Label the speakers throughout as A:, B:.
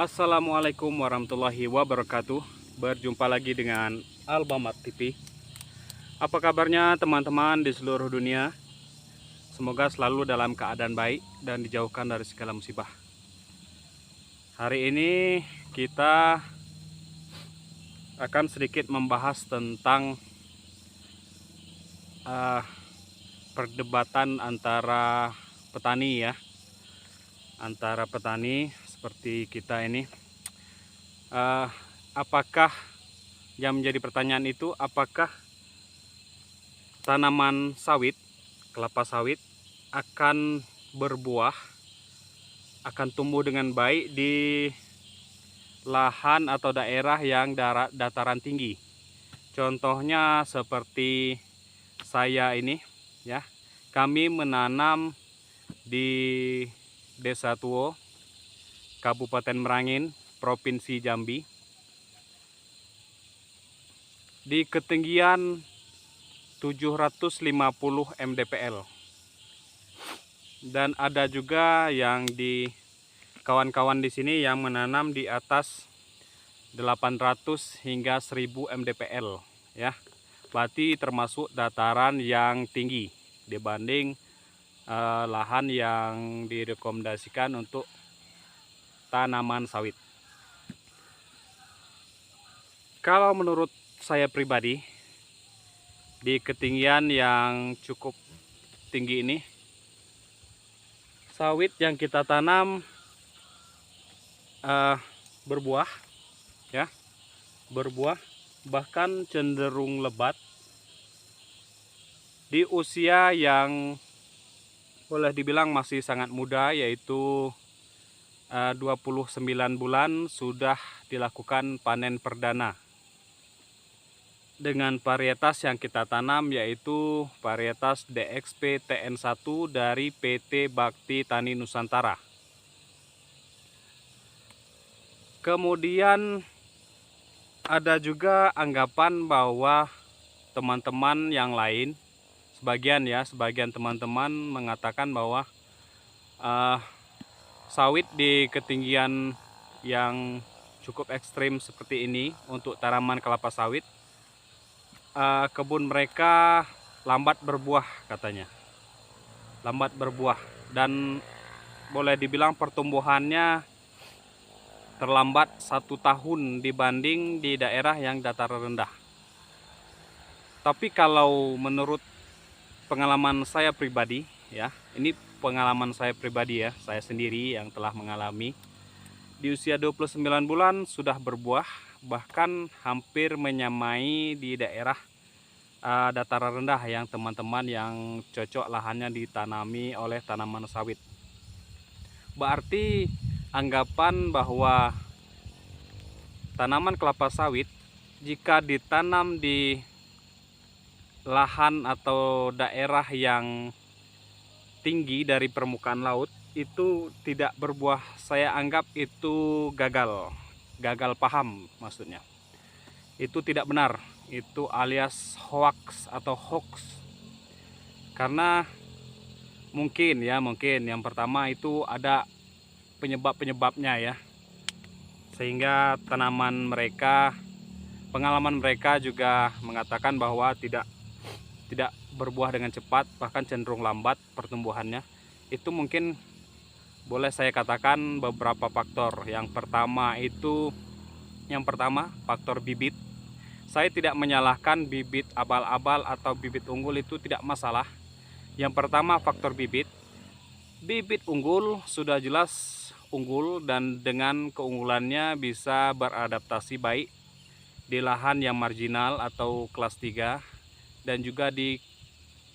A: Assalamualaikum warahmatullahi wabarakatuh. Berjumpa lagi dengan Albamat TV. Apa kabarnya teman-teman di seluruh dunia? Semoga selalu dalam keadaan baik dan dijauhkan dari segala musibah. Hari ini kita akan sedikit membahas tentang perdebatan antara petani ya. Antara petani seperti kita ini. Apakah yang menjadi pertanyaan itu, apakah tanaman sawit, kelapa sawit akan berbuah, akan tumbuh dengan baik di lahan atau daerah yang dataran tinggi. Contohnya seperti saya ini ya. Kami menanam di Desa Tuo, Kabupaten Merangin, Provinsi Jambi, di ketinggian 750 mdpl. Dan ada juga yang di kawan-kawan di sini yang menanam di atas 800 hingga 1000 mdpl ya. Berarti termasuk dataran yang tinggi dibanding lahan yang direkomendasikan untuk tanaman sawit. Kalau menurut saya pribadi, di ketinggian yang cukup tinggi ini, sawit yang kita tanam berbuah ya, berbuah bahkan cenderung lebat di usia yang boleh dibilang masih sangat muda, yaitu 29 bulan sudah dilakukan panen perdana dengan varietas yang kita tanam, yaitu varietas DXP TN1 dari PT Bakti Tani Nusantara. Kemudian ada juga anggapan bahwa teman-teman yang lain, sebagian teman-teman mengatakan bahwa sawit di ketinggian yang cukup ekstrim seperti ini untuk tanaman kelapa sawit, kebun mereka lambat berbuah katanya. Lambat berbuah dan boleh dibilang pertumbuhannya terlambat 1 tahun dibanding di daerah yang dataran rendah. Tapi kalau menurut pengalaman saya pribadi ya, ini pengalaman saya pribadi ya, saya sendiri yang telah mengalami, di usia 29 bulan sudah berbuah, bahkan hampir menyamai di daerah dataran rendah yang teman-teman yang cocok lahannya ditanami oleh tanaman sawit. Berarti anggapan bahwa tanaman kelapa sawit jika ditanam di lahan atau daerah yang tinggi dari permukaan laut itu tidak berbuah, saya anggap itu gagal paham maksudnya. Itu tidak benar, itu alias hoax atau hoax. Karena mungkin yang pertama itu ada penyebabnya ya, sehingga pengalaman mereka juga mengatakan bahwa tidak berbuah dengan cepat, bahkan cenderung lambat pertumbuhannya. Itu mungkin boleh saya katakan beberapa faktor. Yang pertama faktor bibit. Saya tidak menyalahkan bibit abal-abal atau bibit unggul, itu tidak masalah. Yang pertama faktor bibit. Bibit unggul sudah jelas unggul, dan dengan keunggulannya bisa beradaptasi baik di lahan yang marginal atau kelas 3 dan juga di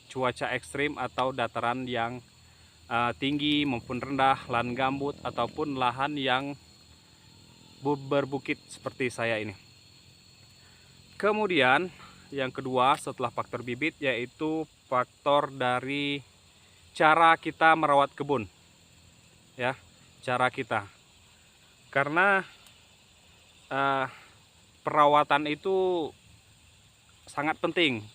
A: cuaca ekstrim atau dataran yang tinggi maupun rendah, lahan gambut ataupun lahan yang berbukit seperti saya ini. Kemudian yang kedua setelah faktor bibit, yaitu faktor dari cara kita merawat kebun ya, cara kita. Karena perawatan itu sangat penting.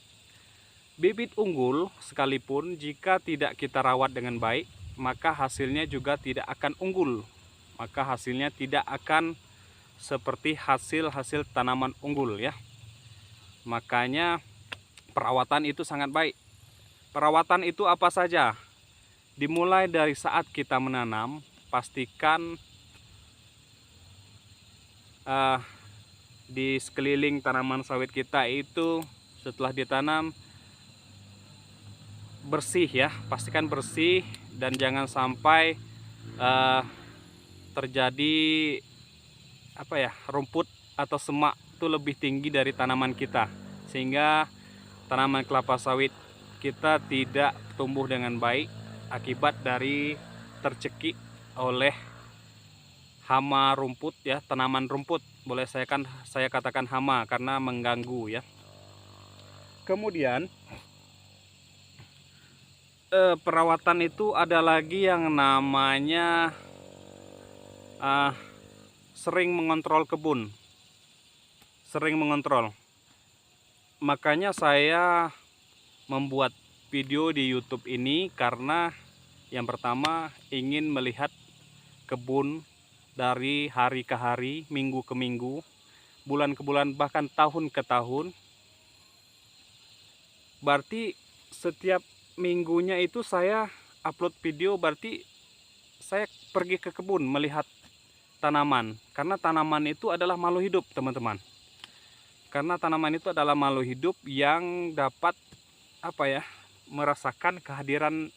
A: Bibit unggul sekalipun jika tidak kita rawat dengan baik, maka hasilnya juga tidak akan unggul. maka hasilnya tidak akan seperti hasil tanaman unggul ya. Makanya perawatan itu sangat baik. Perawatan itu apa saja? Dimulai dari saat kita menanam, pastikan di sekeliling tanaman sawit kita itu setelah ditanam bersih ya, pastikan bersih dan jangan sampai terjadi rumput atau semak itu lebih tinggi dari tanaman kita, sehingga tanaman kelapa sawit kita tidak tumbuh dengan baik akibat dari tercekik oleh hama rumput ya, tanaman rumput. Boleh saya katakan hama karena mengganggu ya. Kemudian perawatan itu ada lagi yang namanya sering mengontrol kebun. Sering mengontrol. Makanya saya membuat video di YouTube ini karena yang pertama ingin melihat kebun dari hari ke hari, minggu ke minggu, bulan ke bulan, bahkan tahun ke tahun. Berarti setiap minggunya itu saya upload video, berarti saya pergi ke kebun melihat tanaman. Karena tanaman itu adalah makhluk hidup, teman-teman. Karena tanaman itu adalah makhluk hidup yang dapat merasakan kehadiran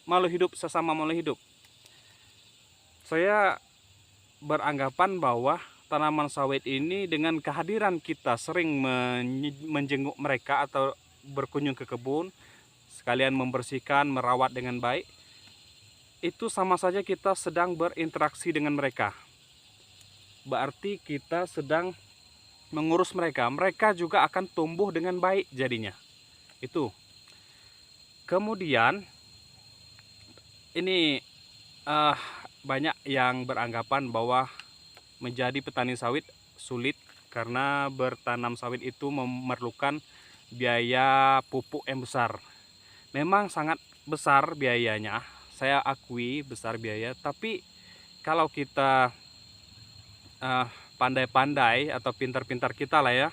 A: makhluk hidup sesama makhluk hidup. Saya beranggapan bahwa tanaman sawit ini dengan kehadiran kita sering menjenguk mereka atau berkunjung ke kebun, sekalian membersihkan, merawat dengan baik, itu sama saja kita sedang berinteraksi dengan mereka. Berarti kita sedang mengurus mereka. Mereka juga akan tumbuh dengan baik jadinya. Itu. Kemudian ini banyak yang beranggapan bahwa menjadi petani sawit sulit karena bertanam sawit itu memerlukan biaya pupuk yang besar. Memang sangat besar biayanya, saya akui besar biaya, tapi kalau kita pandai-pandai atau pintar-pintar kita lah ya,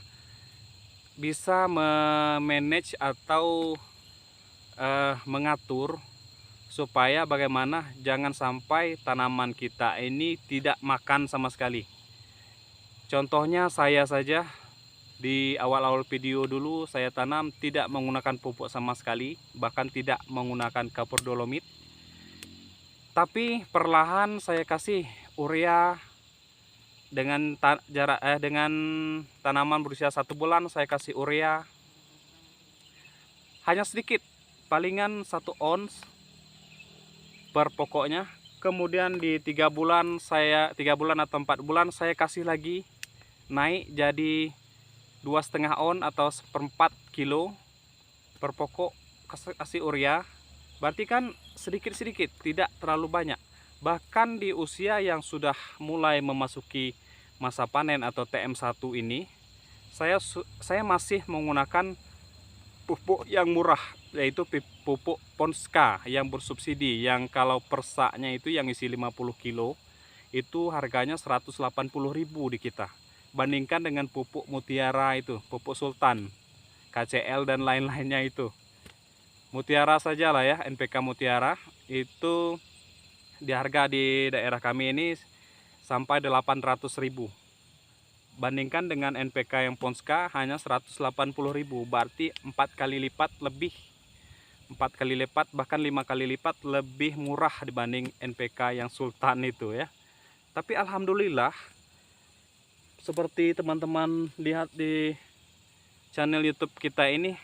A: bisa memanage atau mengatur supaya bagaimana jangan sampai tanaman kita ini tidak makan sama sekali. Contohnya saya saja di awal-awal video dulu saya tanam tidak menggunakan pupuk sama sekali, bahkan tidak menggunakan kapur dolomit. Tapi perlahan saya kasih urea dengan dengan tanaman berusia 1 bulan saya kasih urea hanya sedikit, palingan 1 ons per pokoknya. Kemudian di 3 bulan atau 4 bulan saya kasih lagi, naik jadi 2,5 on atau 1/4 kilo per pokok kasih urea. Berarti kan sedikit-sedikit, tidak terlalu banyak. Bahkan di usia yang sudah mulai memasuki masa panen atau TM1 ini, saya masih menggunakan pupuk yang murah, yaitu pupuk Ponska yang bersubsidi, yang kalau persaknya itu yang isi 50 kilo itu harganya 180.000 di kita. Bandingkan dengan pupuk Mutiara itu, pupuk Sultan, KCL dan lain-lainnya itu. Mutiara saja lah ya, NPK Mutiara itu di harga di daerah kami ini sampai 800.000. Bandingkan dengan NPK yang Ponska hanya 180.000, berarti 4 kali lipat lebih, 4 kali lipat bahkan 5 kali lipat lebih murah dibanding NPK yang Sultan itu ya. Tapi alhamdulillah, seperti teman-teman lihat di channel YouTube kita ini,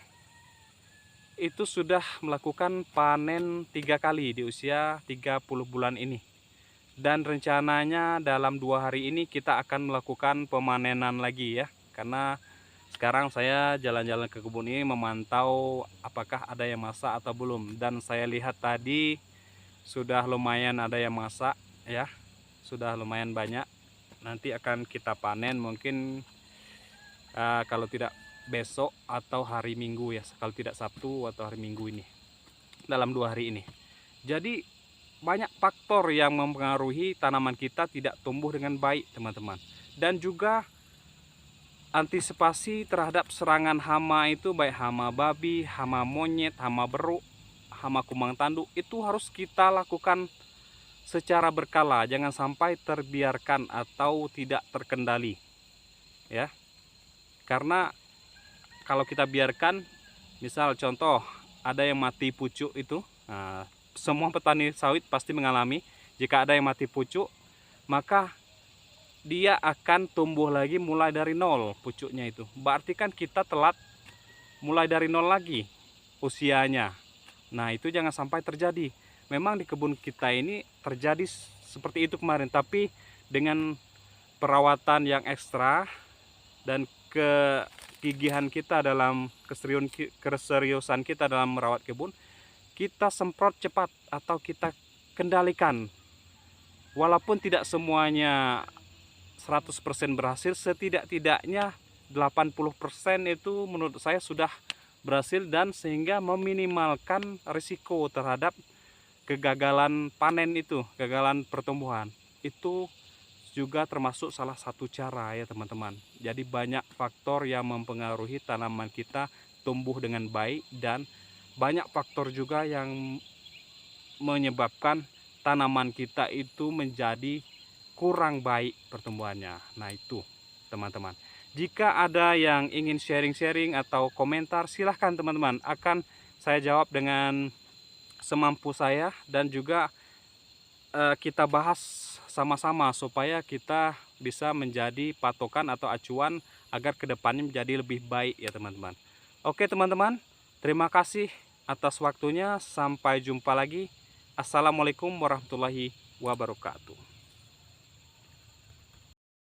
A: itu sudah melakukan panen 3 kali di usia 30 bulan ini. Dan rencananya dalam 2 hari ini kita akan melakukan pemanenan lagi ya. Karena sekarang saya jalan-jalan ke kebun ini memantau apakah ada yang masak atau belum. Dan saya lihat tadi sudah lumayan ada yang masak ya. Sudah lumayan banyak. Nanti akan kita panen mungkin kalau tidak besok atau hari Minggu ya, kalau tidak Sabtu atau hari Minggu ini, dalam 2 hari ini. Jadi banyak faktor yang mempengaruhi tanaman kita tidak tumbuh dengan baik, teman-teman. Dan juga antisipasi terhadap serangan hama itu, baik hama babi, hama monyet, hama beruk, hama kumbang tanduk, itu harus kita lakukan secara berkala, jangan sampai terbiarkan atau tidak terkendali, ya. Karena kalau kita biarkan, misal contoh ada yang mati pucuk itu, nah, semua petani sawit pasti mengalami, jika ada yang mati pucuk, maka dia akan tumbuh lagi mulai dari nol pucuknya itu. Berarti kan kita telat mulai dari nol lagi usianya. Nah, itu jangan sampai terjadi. Memang di kebun kita ini terjadi seperti itu kemarin, tapi dengan perawatan yang ekstra dan kegigihan kita dalam keseriusan kita dalam merawat kebun, kita semprot cepat atau kita kendalikan. Walaupun tidak semuanya 100% berhasil, setidak-tidaknya 80% itu menurut saya sudah berhasil, dan sehingga meminimalkan risiko terhadap kegagalan panen itu, kegagalan pertumbuhan. Itu juga termasuk salah satu cara ya teman-teman. Jadi banyak faktor yang mempengaruhi tanaman kita tumbuh dengan baik, dan banyak faktor juga yang menyebabkan tanaman kita itu menjadi kurang baik pertumbuhannya. Nah itu teman-teman. Jika ada yang ingin sharing-sharing atau komentar, silahkan teman-teman, akan saya jawab dengan semampu saya, dan juga kita bahas sama-sama supaya kita bisa menjadi patokan atau acuan agar kedepannya menjadi lebih baik ya teman-teman. Oke teman-teman, terima kasih atas waktunya. Sampai jumpa lagi. Assalamualaikum warahmatullahi wabarakatuh.